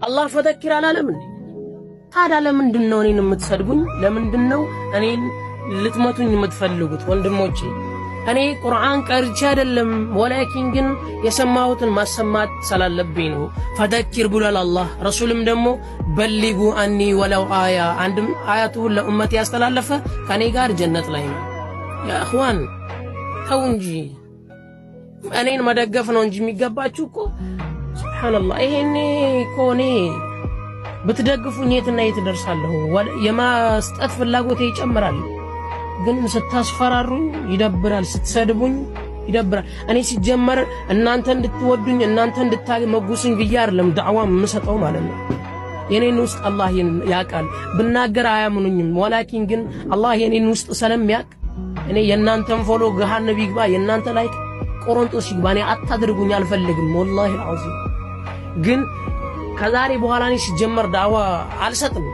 አላህ ፈዘኪር አላለም እንዴ? ታዲያ ለምንድነው እኔን የምትሰድቡኝ? ለምንድነው እኔን ልትመቱኝ የምትፈልጉት? ወንድሞቼ እኔ ቁርአን ቀርቼ አይደለም፣ ወላኪን ግን የሰማሁትን ማሰማት ስላለብኝ ነው። ፈዘኪር ብሏል አላህ። ረሱልም ደግሞ በሊጉ አኒ ወለው አያ፣ አንድም አያቱን ለኡመት ያስተላለፈ ከኔ ጋር ጀነት ላይ ነው። ያ እኽዋን ተው እንጂ እኔን መደገፍ ነው እንጂ የሚገባችሁ እኮ። ሱብሃንአላህ ይሄኔ እኮ እኔ ብትደግፉኝ የትና የት ደርሳለሁ? የማስጠት ፍላጎቴ ይጨምራል። ግን ስታስፈራሩኝ ይደብራል፣ ስትሰድቡኝ ይደብራል። እኔ ሲጀመር እናንተ እንድትወዱኝ እናንተ እንድታመጉሱኝ ብዬ አይደለም ዳዕዋ የምሰጠው ማለት ነው። የኔን ውስጥ አላህ ያውቃል። ብናገር አያምኑኝም። ወላኪን ግን አላህ የኔን ውስጥ ስለሚያውቅ እኔ የእናንተን ፎሎ ገሃነብ ይግባ፣ የእናንተ ላይክ ቆሮንጦስ ይግባ፣ እኔ አታድርጉኝ አልፈልግም። ወላሂ አልዓዚም። ግን ከዛሬ በኋላ እኔ ሲጀመር ዳዕዋ አልሰጥም።